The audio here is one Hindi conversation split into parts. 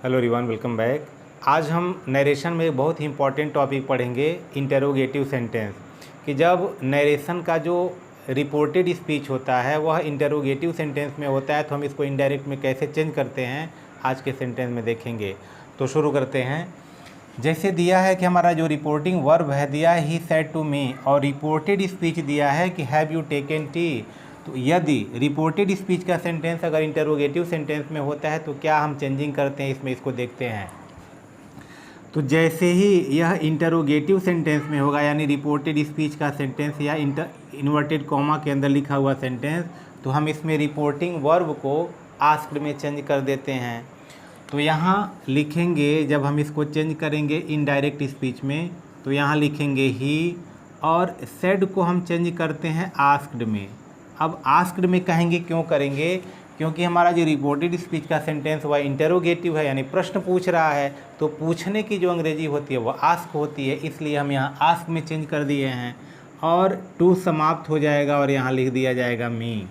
Hello everyone, welcome back. आज हम नरेशन में एक बहुत ही इंपॉर्टेंट टॉपिक पढ़ेंगे, इंटरोगेटिव सेंटेंस। कि जब नरेशन का जो रिपोर्टेड स्पीच होता है वह इंटरोगेटिव सेंटेंस में होता है तो हम इसको इनडायरेक्ट में कैसे चेंज करते हैं आज के सेंटेंस में देखेंगे। तो शुरू करते हैं। जैसे दिया है कि हमारा जो रिपोर्टिंग वर्ब है दिया है ही सेड टू मी, और रिपोर्टेड स्पीच दिया है कि हैव यू टेकन टी। तो यदि रिपोर्टेड स्पीच का सेंटेंस अगर इंटरोगेटिव सेंटेंस में होता है तो क्या हम चेंजिंग करते हैं इसमें, इसको देखते हैं। तो जैसे ही यह इंटरोगेटिव सेंटेंस में होगा यानी रिपोर्टेड स्पीच का सेंटेंस या इन्वर्टेड कॉमा के अंदर लिखा हुआ सेंटेंस, तो हम इसमें रिपोर्टिंग वर्ब को आस्क्ड में चेंज कर देते हैं। तो यहाँ लिखेंगे, जब हम इसको चेंज करेंगे इनडायरेक्ट स्पीच में तो यहाँ लिखेंगे ही, और सेड को हम चेंज करते हैं आस्क्ड में। अब आस्क्ड में कहेंगे क्यों करेंगे, क्योंकि हमारा जो रिपोर्टेड स्पीच का सेंटेंस वह इंटरोगेटिव है यानी प्रश्न पूछ रहा है, तो पूछने की जो अंग्रेजी होती है वह आस्क होती है, इसलिए हम यहाँ आस्क में चेंज कर दिए हैं। और टू समाप्त हो जाएगा और यहाँ लिख दिया जाएगा मी।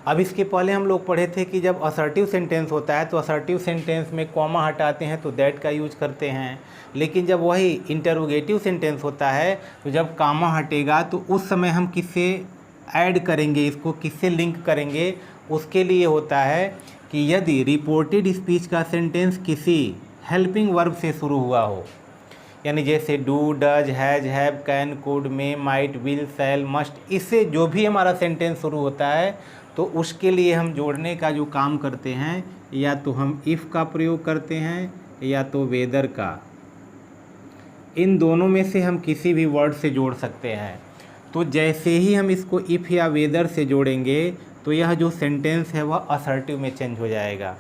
अब इसके पहले हम लोग पढ़े थे कि जब असर्टिव सेंटेंस होता है तो असर्टिव सेंटेंस में कॉमा हटाते हैं तो दैट का यूज करते हैं, लेकिन जब वही इंटरोगेटिव सेंटेंस होता है तो जब कॉमा हटेगा तो उस समय हम किससे ऐड करेंगे, इसको किससे लिंक करेंगे, उसके लिए होता है कि यदि रिपोर्टेड स्पीच का सेंटेंस किसी हेल्पिंग वर्ब से शुरू हुआ हो, यानी जैसे do, does, has, have, can, could, may, might, will, shall, must, इससे जो भी हमारा सेंटेंस शुरू होता है तो उसके लिए हम जोड़ने का जो काम करते हैं या तो हम इफ़ का प्रयोग करते हैं या तो वेदर का। इन दोनों में से हम किसी भी वर्ड से जोड़ सकते हैं। तो जैसे ही हम इसको इफ़ या वेदर से जोड़ेंगे तो यह जो सेंटेंस है वह असर्टिव में चेंज हो जाएगा।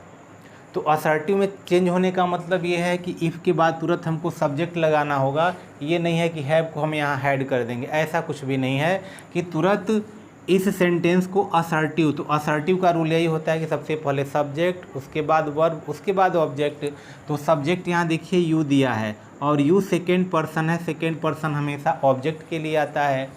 तो असर्टिव में चेंज होने का मतलब ये है कि इफ़ के बाद तुरंत हमको सब्जेक्ट लगाना होगा। ये नहीं है कि हैव को हम यहाँ हैड कर देंगे, ऐसा कुछ भी नहीं है कि तुरंत इस सेंटेंस को असर्टिव। तो असर्टिव का रूल यही होता है कि सबसे पहले सब्जेक्ट, उसके बाद वर्ब, उसके बाद ऑब्जेक्ट। तो सब्जेक्ट यहाँ देखिए यू दिया है और यू सेकेंड पर्सन है, सेकेंड पर्सन हमेशा ऑब्जेक्ट के लिए आता है।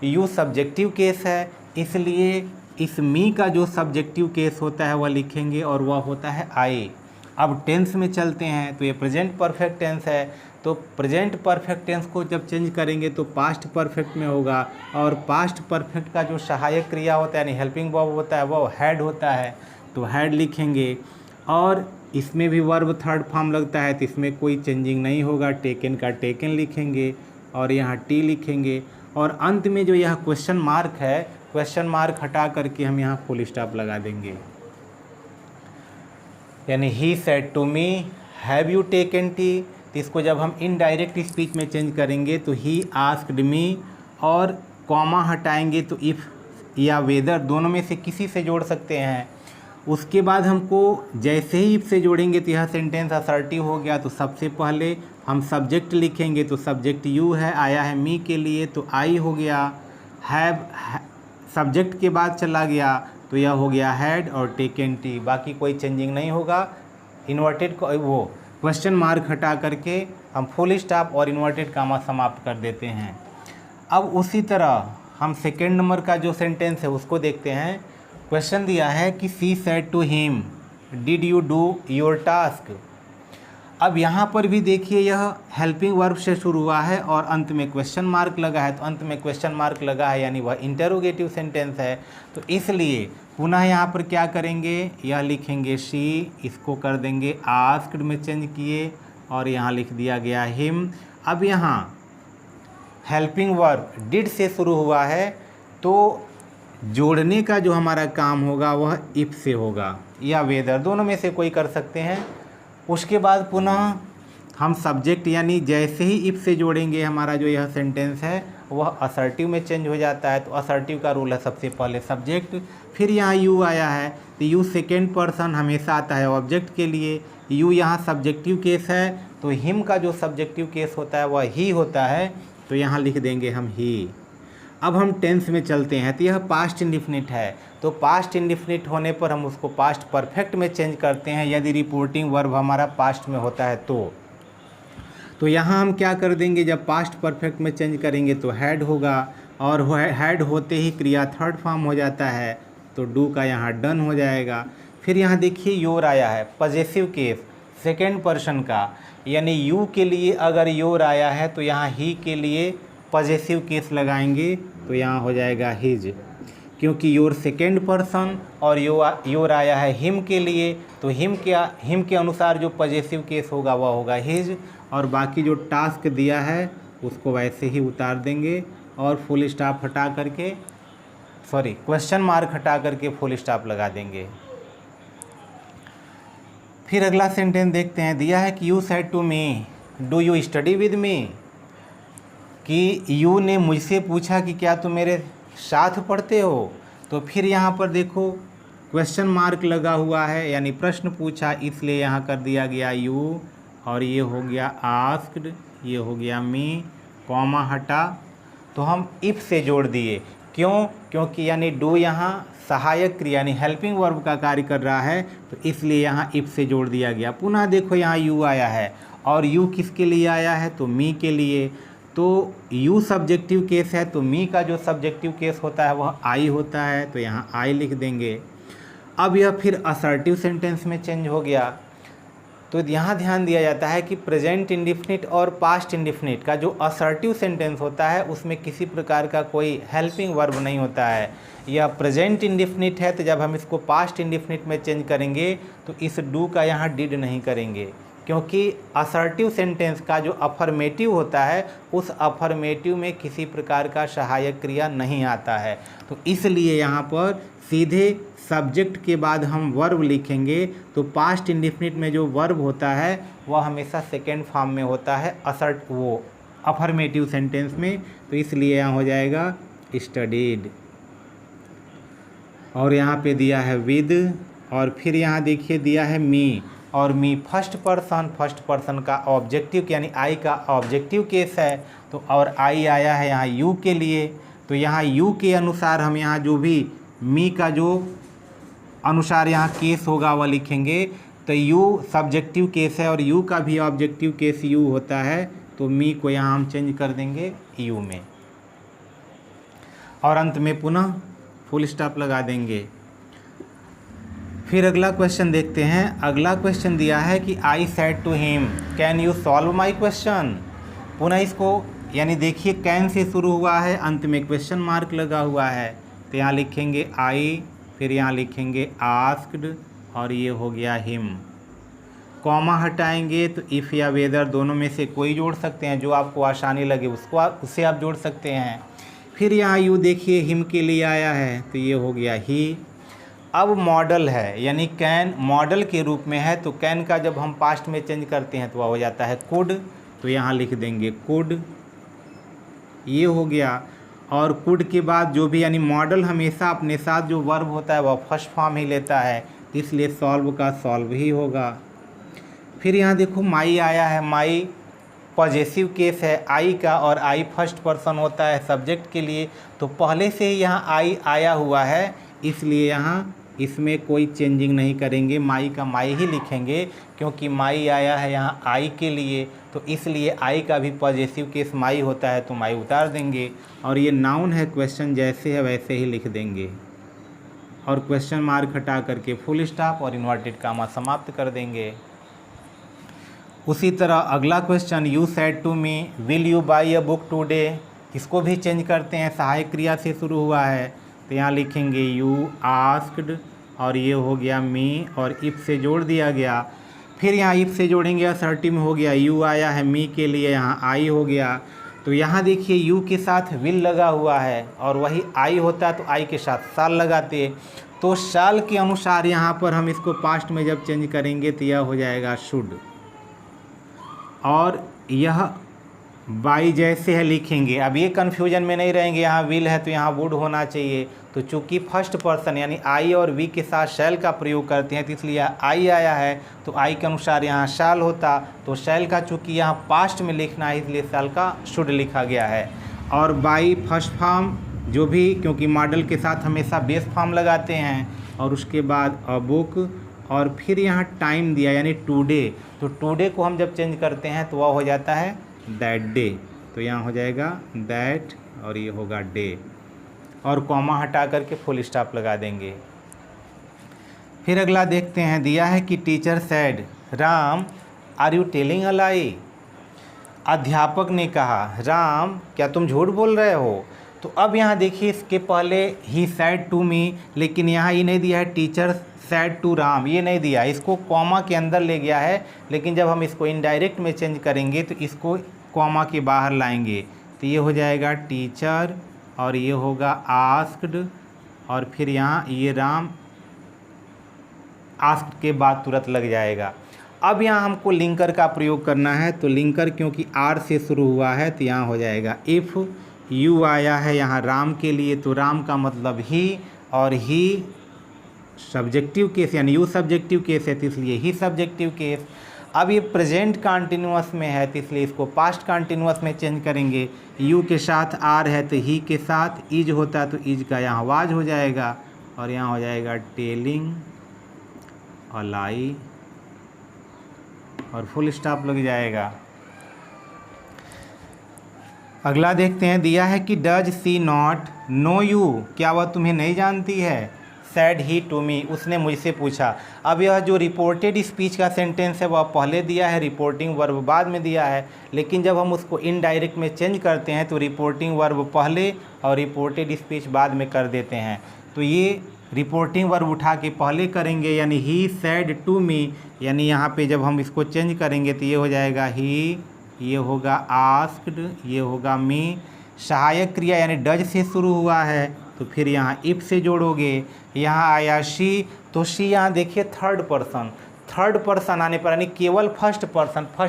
यू सब्जेक्टिव केस है, इसलिए इस मी का जो सब्जेक्टिव केस होता है वह लिखेंगे और वह होता है आई। अब टेंस में चलते हैं तो ये प्रेजेंट परफेक्ट टेंस है, तो प्रेजेंट परफेक्ट टेंस को जब चेंज करेंगे तो पास्ट परफेक्ट में होगा, और पास्ट परफेक्ट का जो सहायक क्रिया होता है यानी हेल्पिंग वर्ब होता है वो हैड होता है, तो हैड लिखेंगे। और इसमें भी वर्ब थर्ड फॉर्म लगता है तो इसमें कोई चेंजिंग नहीं होगा, टेकन का टेकन लिखेंगे और यहाँ टी लिखेंगे। और अंत में जो यह क्वेश्चन मार्क है, क्वेश्चन मार्क हटा करके हम यहाँ फुल स्टॉप लगा देंगे। यानी he said to me have you taken tea, तो इसको जब हम इनडायरेक्ट स्पीच में चेंज करेंगे तो ही आस्क्ड मी, और कॉमा हटाएंगे तो इफ़ या वेदर दोनों में से किसी से जोड़ सकते हैं। उसके बाद हमको जैसे ही इफ से जोड़ेंगे तो यह सेंटेंस असर्टिव हो गया। तो सबसे पहले हम सब्जेक्ट लिखेंगे तो सब्जेक्ट यू है, आया है मी के लिए तो आई हो गया। हैव सब्जेक्ट के बाद चला गया तो यह हो गया हैड, और टेकन टी, बाकी कोई चेंजिंग नहीं होगा। इन्वर्टेड को वो क्वेश्चन मार्क हटा करके हम फुल स्टॉप और इन्वर्टेड कामा समाप्त कर देते हैं। अब उसी तरह हम सेकेंड नंबर का जो सेंटेंस है उसको देखते हैं। क्वेश्चन दिया है कि she said to him did you do your task. अब यहाँ पर भी देखिए यह हेल्पिंग वर्ब से शुरू हुआ है और अंत में क्वेश्चन मार्क लगा है, तो अंत में क्वेश्चन मार्क लगा है यानी वह इंटरोगेटिव सेंटेंस है। तो इसलिए पुनः यहाँ पर क्या करेंगे, यह लिखेंगे शी, इसको कर देंगे आस्क्ड में चेंज किए और यहाँ लिख दिया गया हिम। अब यहाँ हेल्पिंग वर्ब डिड से शुरू हुआ है तो जोड़ने का जो हमारा काम होगा वह इफ से होगा या वेदर, दोनों में से कोई कर सकते हैं। उसके बाद पुनः हम सब्जेक्ट यानी जैसे ही इफ से जोड़ेंगे हमारा जो यह सेंटेंस है वह असर्टिव में चेंज हो जाता है। तो असर्टिव का रूल है सबसे पहले सब्जेक्ट, फिर यहाँ यू आया है तो यू सेकेंड पर्सन हमेशा आता है ऑब्जेक्ट के लिए। यू यहाँ सब्जेक्टिव केस है तो हिम का जो सब्जेक्टिव केस होता है वह ही होता है, तो यहाँ लिख देंगे हम ही। अब हम टेंस में चलते हैं तो यह पास्ट इंडिफिनिट है, तो पास्ट इंडिफिनिट होने पर हम उसको पास्ट परफेक्ट में चेंज करते हैं यदि रिपोर्टिंग वर्ब हमारा पास्ट में होता है तो यहाँ हम क्या कर देंगे, जब पास्ट परफेक्ट में चेंज करेंगे तो हैड होगा, और हैड होते ही क्रिया थर्ड फॉर्म हो जाता है तो डू का यहाँ डन हो जाएगा। फिर यहाँ देखिए योर आया है पजेसिव केस, सेकेंड पर्सन का, यानी यू के लिए अगर योर आया है तो यहाँ ही के लिए पॉजेसिव केस लगाएंगे, तो यहाँ हो जाएगा हिज, क्योंकि योर सेकेंड पर्सन और योर आया है हिम के लिए, तो हिम के अनुसार जो पॉजेसिव केस होगा वह होगा हिज, और बाकी जो टास्क दिया है उसको वैसे ही उतार देंगे और फुल स्टॉप हटा करके, सॉरी क्वेश्चन मार्क हटा करके फुल स्टॉप लगा देंगे। फिर अगला सेंटेंस देखते हैं, दिया है कि you said to me do you study with me, कि यू ने मुझसे पूछा कि क्या तुम मेरे साथ पढ़ते हो, तो फिर यहाँ पर देखो क्वेश्चन मार्क लगा हुआ है, यानी प्रश्न पूछा, इसलिए यहाँ कर दिया गया यू, और ये हो गया आस्क्ड, ये हो गया मी, कॉमा हटा, तो हम इफ से जोड़ दिए, क्यों, क्योंकि यानी डू यहाँ सहायक क्रिया यानी हेल्पिंग वर्ब का कार्य कर रहा है, तो इसलिए यहाँ इफ से जोड़ दिया गया। पुनः देखो यहाँ यू आया है, और यू किसके लिए आया है, तो मी के लिए, तो यू सब्जेक्टिव केस है, तो मी का जो सब्जेक्टिव केस होता है वह आई होता है, तो यहाँ आई लिख देंगे। अब यह फिर असर्टिव सेंटेंस में चेंज हो गया, तो यहाँ ध्यान दिया जाता है कि प्रेजेंट इंडिफिनिट और पास्ट इंडिफिनिट का जो असर्टिव सेंटेंस होता है उसमें किसी प्रकार का कोई हेल्पिंग वर्ब नहीं होता है। यह प्रेजेंट इंडिफिनिट है, तो जब हम इसको पास्ट इंडिफिनिट में चेंज करेंगे तो इस डू का यहाँ डिड नहीं करेंगे, क्योंकि असर्टिव सेंटेंस का जो अफर्मेटिव होता है उस अफर्मेटिव में किसी प्रकार का सहायक क्रिया नहीं आता है, तो इसलिए यहाँ पर सीधे सब्जेक्ट के बाद हम वर्ब लिखेंगे, तो पास्ट इंडिफिनिट में जो वर्ब होता है वह हमेशा सेकेंड फॉर्म में होता है वो अफर्मेटिव सेंटेंस में, तो इसलिए यहाँ हो जाएगा स्टडीड, और यहाँ पे दिया है विद, और फिर यहाँ देखिए दिया है मी, और मी फर्स्ट पर्सन का ऑब्जेक्टिव यानी आई का ऑब्जेक्टिव केस है, तो और आई आया है यहाँ यू के लिए, तो यहाँ यू के अनुसार हम यहाँ जो भी मी का जो अनुसार यहाँ केस होगा वह लिखेंगे, तो यू सब्जेक्टिव केस है और यू का भी ऑब्जेक्टिव केस यू होता है, तो मी को यहाँ हम चेंज कर देंगे यू में, और अंत में पुनः फुल स्टॉप लगा देंगे। फिर अगला क्वेश्चन देखते हैं। अगला क्वेश्चन दिया है कि I said to him can you solve my question, पुनः इसको यानी देखिए कैन से शुरू हुआ है, अंत में क्वेश्चन मार्क लगा हुआ है, तो यहाँ लिखेंगे आई, फिर यहाँ लिखेंगे आस्क्ड, और ये हो गया हिम, कॉमा हटाएंगे तो इफ़ या वेदर दोनों में से कोई जोड़ सकते हैं, जो आपको आसानी लगे उससे आप जोड़ सकते हैं। फिर यहाँ यू देखिए हिम के लिए आया है, तो ये हो गया ही। अब मॉडल है यानी कैन मॉडल के रूप में है, तो कैन का जब हम पास्ट में चेंज करते हैं तो वह हो जाता है कुड, तो यहाँ लिख देंगे कुड, ये हो गया। और कुड के बाद जो भी यानी मॉडल हमेशा अपने साथ जो वर्ब होता है वह फर्स्ट फॉर्म ही लेता है, इसलिए सॉल्व का सॉल्व ही होगा। फिर यहाँ देखो माई आया है, माई पॉजेसिव केस है आई का, और आई फर्स्ट पर्सन होता है सब्जेक्ट के लिए, तो पहले से ही यहाँ आई आया हुआ है, इसलिए यहाँ इसमें कोई चेंजिंग नहीं करेंगे, माई का माई ही लिखेंगे, क्योंकि माई आया है यहाँ आई के लिए, तो इसलिए आई का भी पॉजेसिव केस माई होता है, तो माई उतार देंगे। और ये नाउन है, क्वेश्चन जैसे है वैसे ही लिख देंगे, और क्वेश्चन मार्क हटा करके फुल स्टॉप और इन्वर्टेड कामा समाप्त कर देंगे। उसी तरह अगला question you said to me will you buy a book today, इसको भी चेंज करते हैं, सहायक क्रिया से शुरू हुआ है, तो यहाँ लिखेंगे यू आस्क्ड, और ये हो गया मी, और इफ से जोड़ दिया गया। फिर यहाँ इफ से जोड़ेंगे, असर्टिव में हो गया यू आया है मी के लिए, यहाँ आई हो गया, तो यहाँ देखिए यू के साथ विल लगा हुआ है, और वही आई होता तो आई के साथ साल लगाते, तो साल के अनुसार यहाँ पर हम इसको पास्ट में जब चेंज करेंगे तो यह हो जाएगा शुड, और यह बाई जैसे है लिखेंगे। अब ये कन्फ्यूजन में नहीं रहेंगे, यहाँ विल है तो यहाँ वुड होना चाहिए, तो चूंकि फर्स्ट पर्सन यानी आई और वी के साथ शैल का प्रयोग करते हैं, तो इसलिए आई आया है तो आई के अनुसार यहाँ शैल होता, तो शैल का चूंकि यहाँ पास्ट में लिखना है इसलिए शैल का शुड लिखा गया है। और बाई फर्स्ट फॉर्म जो भी, क्योंकि मॉडल के साथ हमेशा बेस फॉर्म लगाते हैं, और उसके बाद अ बुक, और फिर यहाँ टाइम दिया यानी टुडे, तो टुडे को हम जब चेंज करते हैं तो वह हो जाता है दैट डे, तो यहाँ हो जाएगा दैट, और ये होगा डे, और कॉमा हटा करके फुल स्टॉप लगा देंगे। फिर अगला देखते हैं, दिया है कि teacher said Ram are you telling a lie? अध्यापक ने कहा, राम क्या तुम झूठ बोल रहे हो? तो अब यहाँ देखिए इसके पहले ही सैड टू मी, लेकिन यहाँ ये नहीं दिया है टीचर सैड टू राम, ये नहीं दिया, इसको कॉमा के अंदर ले गया है। लेकिन जब हम इसको इनडायरेक्ट में चेंज करेंगे तो इसको कॉमा के बाहर लाएंगे, तो ये हो जाएगा टीचर और ये होगा आस्क्ड, और फिर यहाँ ये राम आस्क्ड के बाद तुरंत लग जाएगा। अब यहाँ हमको लिंकर का प्रयोग करना है, तो लिंकर क्योंकि आर से शुरू हुआ है तो यहाँ हो जाएगा इफ़। यू आया है यहाँ राम के लिए, तो राम का मतलब ही, और ही सब्जेक्टिव केस यानी यू सब्जेक्टिव केस है तो इसलिए ही सब्जेक्टिव केस। अब ये प्रेजेंट कंटिन्यूअस में है तो इसलिए इसको पास्ट कंटिन्यूअस में चेंज करेंगे। यू के साथ आर है तो ही के साथ इज होता तो इज का यहाँ वाज हो जाएगा, और यहाँ हो जाएगा टेलिंग अ लाई, और फुल स्टॉप लग जाएगा। अगला देखते हैं, दिया है कि does she not know you? क्या वह तुम्हें नहीं जानती है? सैड ही टू मी, उसने मुझसे पूछा। अब यह जो रिपोर्टेड स्पीच का सेंटेंस है वह पहले दिया है, रिपोर्टिंग वर्ब बाद में दिया है। लेकिन जब हम उसको इनडायरेक्ट में चेंज करते हैं तो रिपोर्टिंग वर्ब पहले और रिपोर्टेड स्पीच बाद में कर देते हैं। तो ये रिपोर्टिंग वर्ब उठा के पहले करेंगे, यानी ही सैड टू मी, यानी यहाँ पे जब हम इसको चेंज करेंगे तो ये हो जाएगा ही, ये होगा आस्क्ड, ये होगा मी। सहायक क्रिया यानी डज से शुरू हुआ है तो फिर यहाँ इफ़ से जोड़ोगे। यहाँ आया शी, तो शी यहाँ देखिए थर्ड पर्सन आने पर यानी केवल फर्स्ट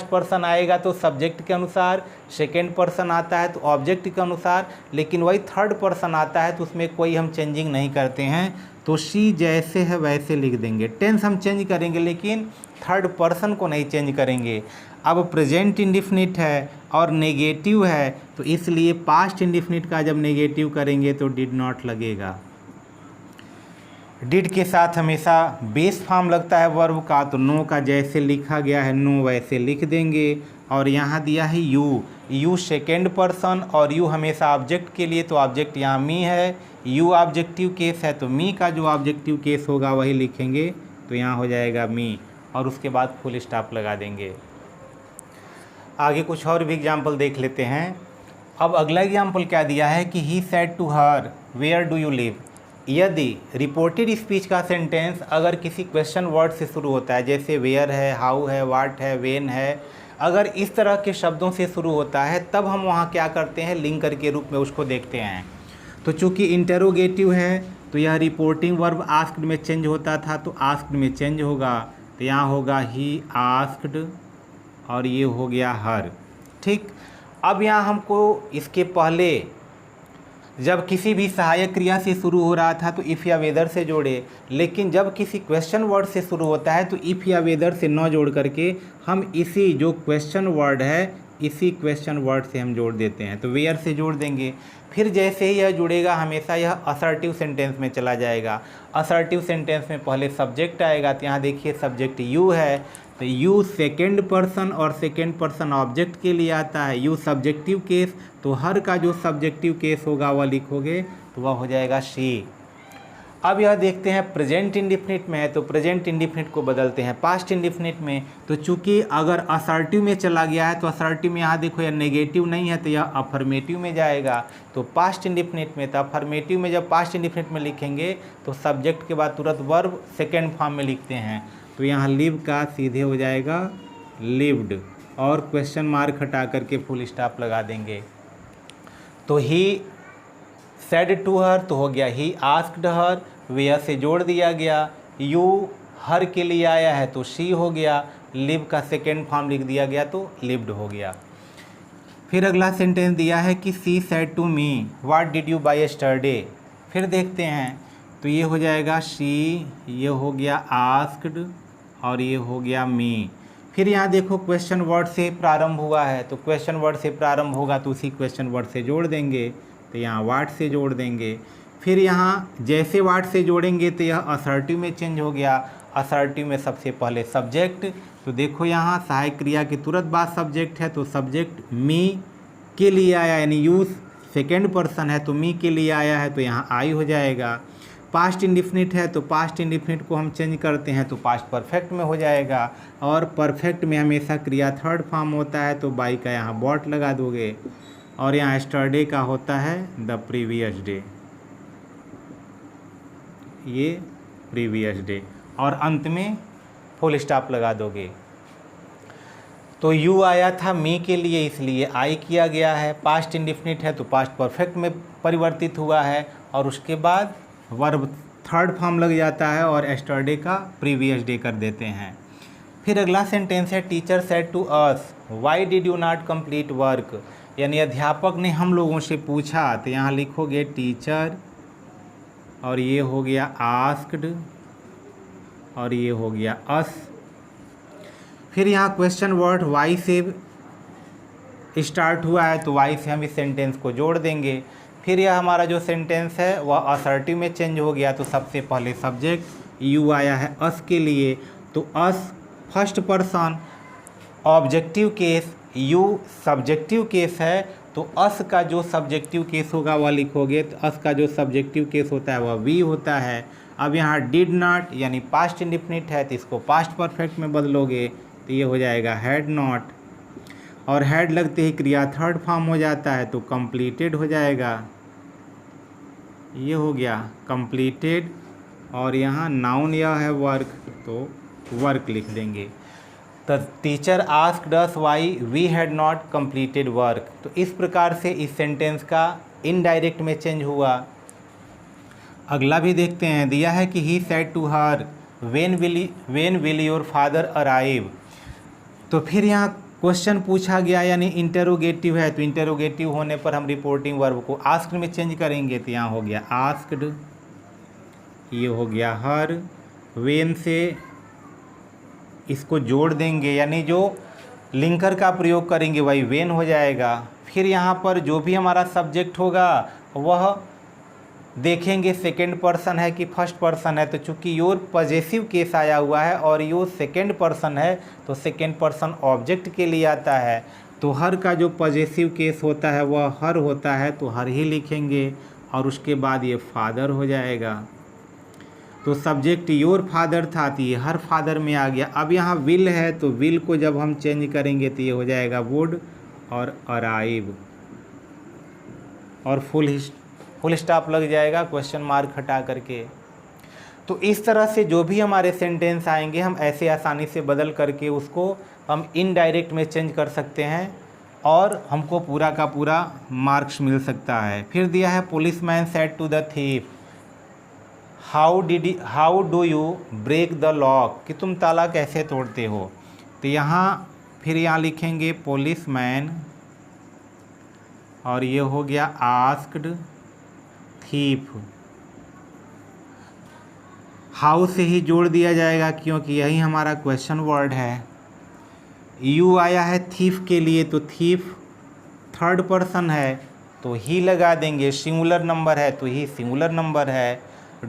पर्सन आएगा तो सब्जेक्ट के अनुसार, सेकेंड पर्सन आता है तो ऑब्जेक्ट के अनुसार, लेकिन वही थर्ड पर्सन आता है तो उसमें कोई हम चेंजिंग नहीं करते हैं। तो शी जैसे है वैसे लिख देंगे। टेंस हम चेंज करेंगे लेकिन थर्ड पर्सन को नहीं चेंज करेंगे। अब प्रेजेंट इंडिफिनिट है और नेगेटिव है तो इसलिए पास्ट इंडिफिनिट का जब नेगेटिव करेंगे तो डिड नॉट लगेगा। डिड के साथ हमेशा बेस फॉर्म लगता है वर्ब का, तो नो का जैसे लिखा गया है नो वैसे लिख देंगे। और यहाँ दिया है यू सेकेंड पर्सन, और यू हमेशा ऑब्जेक्ट के लिए, तो ऑब्जेक्ट यहाँ मी है। यू ऑब्जेक्टिव केस है तो मी का जो ऑब्जेक्टिव केस होगा वही लिखेंगे, तो यहाँ हो जाएगा मी, और उसके बाद फुल स्टॉप लगा देंगे। आगे कुछ और भी एग्जाम्पल देख लेते हैं। अब अगला एग्जाम्पल क्या दिया है कि he said to her where do you live? यदि रिपोर्टेड स्पीच का सेंटेंस अगर किसी क्वेश्चन वर्ड से शुरू होता है, जैसे वेयर है, हाउ है, व्हाट है, व्हेन है, अगर इस तरह के शब्दों से शुरू होता है तब हम वहाँ क्या करते हैं, लिंकर के रूप में उसको देखते हैं। तो चूँकि इंटेरोगेटिव है तो यह रिपोर्टिंग वर्ब आस्क्ड में चेंज होता था तो आस्क्ड में चेंज होगा, तो यहाँ होगा ही आस्क्ड, और ये हो गया हर। ठीक, अब यहाँ हमको इसके पहले जब किसी भी सहायक क्रिया से शुरू हो रहा था तो इफ़ या वेदर से जोड़े, लेकिन जब किसी क्वेश्चन वर्ड से शुरू होता है तो इफ़ या वेदर से न जोड़ करके हम इसी जो क्वेश्चन वर्ड है इसी क्वेश्चन वर्ड से हम जोड़ देते हैं, तो वेयर से जोड़ देंगे। फिर जैसे ही यह जुड़ेगा हमेशा यह असर्टिव सेंटेंस में चला जाएगा। असर्टिव सेंटेंस में पहले सब्जेक्ट आएगा, तो यहाँ देखिए सब्जेक्ट यू है, तो यू सेकेंड पर्सन और सेकेंड पर्सन ऑब्जेक्ट के लिए आता है। यू सब्जेक्टिव केस, तो हर का जो सब्जेक्टिव केस होगा वह लिखोगे तो वह हो जाएगा शी। अब यह देखते हैं प्रेजेंट इंडिफिनिट में है तो प्रेजेंट इंडिफिनिट को बदलते हैं पास्ट इंडिफिनिट में। तो चूंकि अगर असर्टिव में चला गया है तो असर्टिव में यहाँ देखो यह नेगेटिव नहीं है तो यह अफर्मेटिव में जाएगा। तो पास्ट इंडिफिनिट में, तो अफर्मेटिव में जब पास्ट इंडिफिनिट में लिखेंगे तो सब्जेक्ट के बाद तुरंत वर्ब सेकेंड फॉर्म में लिखते हैं, तो यहाँ लिव का सीधे हो जाएगा लिव्ड, और क्वेश्चन मार्क हटा करके फुल स्टॉप लगा देंगे। तो ही सेड टू हर तो हो गया ही आस्क्ड हर, वेयर से जोड़ दिया गया। यू हर के लिए आया है तो शी हो गया, लिव का सेकेंड फॉर्म लिख दिया गया तो लिव्ड हो गया। फिर अगला सेंटेंस दिया है कि she said to me what did you buy yesterday. फिर देखते हैं तो ये हो जाएगा शी, ये हो गया आस्क्ड, और ये हो गया मी। फिर यहाँ देखो क्वेश्चन वर्ड से प्रारंभ हुआ है तो क्वेश्चन वर्ड से प्रारंभ होगा तो उसी क्वेश्चन वर्ड से जोड़ देंगे, तो यहाँ व्हाट से जोड़ देंगे। फिर यहाँ जैसे व्हाट से जोड़ेंगे तो यह असर्टिव में चेंज हो गया। असर्टिव में सबसे पहले सब्जेक्ट, तो देखो यहाँ सहायक क्रिया के तुरंत बाद सब्जेक्ट है तो सब्जेक्ट मी के लिए आया, यानी यू सेकेंड पर्सन है तो मी के लिए आया है तो यहाँ आई हो जाएगा। पास्ट इंडिफिनिट है तो पास्ट इंडिफिनिट को हम चेंज करते हैं तो पास्ट परफेक्ट में हो जाएगा, और परफेक्ट में हमेशा क्रिया थर्ड फॉर्म होता है तो बाई का यहाँ बॉट लगा दोगे, और यहाँ एस्टरडे का होता है द प्रीवियस डे, ये प्रीवियस डे, और अंत में फुल स्टॉप लगा दोगे। तो यू आया था मी के लिए इसलिए आई किया गया है, पास्ट इंडिफिनिट है तो पास्ट परफेक्ट में परिवर्तित हुआ है, और उसके बाद वर्ब थर्ड फॉर्म लग जाता है और एस्टरडे का प्रीवियस डे कर देते हैं। फिर अगला सेंटेंस है teacher said to us why did you not complete work, यानी अध्यापक ने हम लोगों से पूछा, तो यहाँ लिखोगे टीचर, और ये हो गया आस्क्ड, और ये हो गया अस। फिर यहाँ क्वेश्चन वर्ड वाई से स्टार्ट हुआ है तो वाई से हम इस सेंटेंस को जोड़ देंगे। फिर यह हमारा जो सेंटेंस है वह असर्टिव में चेंज हो गया, तो सबसे पहले सब्जेक्ट यू आया है अस के लिए, तो अस first person, objective case, you subjective case है, तो अस का जो सब्जेक्टिव केस होगा वह लिखोगे, तो अस का जो सब्जेक्टिव केस होता है वह वी होता है। अब यहाँ डिड नॉट यानी पास्ट इंडिफिनिट है तो इसको पास्ट परफेक्ट में बदलोगे तो ये हो जाएगा हैड नॉट, और हैड लगते ही क्रिया थर्ड फॉर्म हो जाता है तो कंप्लीटेड हो जाएगा, ये हो गया कंप्लीटेड, और यहाँ नाउन यह है वर्क तो वर्क लिख देंगे। तो teacher asked us why we had not completed work, तो इस प्रकार से इस सेंटेंस का इनडायरेक्ट में चेंज हुआ। अगला भी देखते हैं, दिया है कि he said to her when will your father arrive, तो फिर यहाँ क्वेश्चन पूछा गया यानी इंटरोगेटिव है, तो इंटरोगेटिव होने पर हम रिपोर्टिंग वर्ब को आस्क्ड में चेंज करेंगे, तो यहाँ हो गया आस्क्ड, ये हो गया हर, व्हेन से इसको जोड़ देंगे यानी जो लिंकर का प्रयोग करेंगे वही व्हेन हो जाएगा। फिर यहाँ पर जो भी हमारा सब्जेक्ट होगा वह देखेंगे सेकेंड पर्सन है कि फर्स्ट पर्सन है, तो चूंकि योर पॉजेसिव केस आया हुआ है और योर सेकेंड पर्सन है तो सेकेंड पर्सन ऑब्जेक्ट के लिए आता है, तो हर का जो पॉजेसिव केस होता है वह हर होता है तो हर ही लिखेंगे, और उसके बाद ये फादर हो जाएगा। तो सब्जेक्ट योर फादर था तो ये हर फादर में आ गया। अब यहाँ विल है तो विल को जब हम चेंज करेंगे तो ये हो जाएगा वुड और अराइव, और फुल स्टॉप लग जाएगा क्वेश्चन मार्क हटा करके। तो इस तरह से जो भी हमारे सेंटेंस आएंगे हम ऐसे आसानी से बदल करके उसको हम इनडायरेक्ट में चेंज कर सकते हैं और हमको पूरा का पूरा मार्क्स मिल सकता है। फिर दिया है policeman said to the thief how do you break the lock, कि तुम ताला कैसे तोड़ते हो, तो यहाँ फिर यहाँ लिखेंगे पुलिसमैन, और ये हो गया आस्क्ड थीफ, हाउ से ही जोड़ दिया जाएगा क्योंकि यही हमारा क्वेश्चन वर्ड है। यू आया है थीफ के लिए तो थीफ थर्ड पर्सन है तो ही लगा देंगे, सिंगुलर नंबर है तो ही सिंगुलर नंबर है।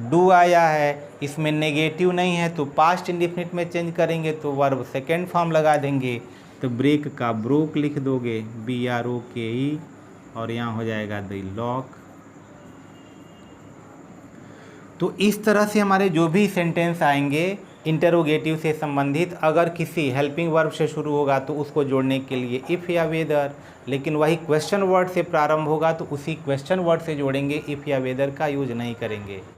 डू आया है इसमें नेगेटिव नहीं है तो पास्ट इंडिफिनिट में चेंज करेंगे तो वर्ब सेकेंड फॉर्म लगा देंगे, तो ब्रेक का ब्रोक लिख दोगे BROKE, और यहाँ हो जाएगा द लॉक। तो इस तरह से हमारे जो भी सेंटेंस आएंगे इंटरोगेटिव से संबंधित, अगर किसी हेल्पिंग वर्ब से शुरू होगा तो उसको जोड़ने के लिए इफ़ या वेदर, लेकिन वही क्वेश्चन वर्ड से प्रारंभ होगा तो उसी क्वेश्चन वर्ड से जोड़ेंगे, इफ़ या वेदर का यूज नहीं करेंगे।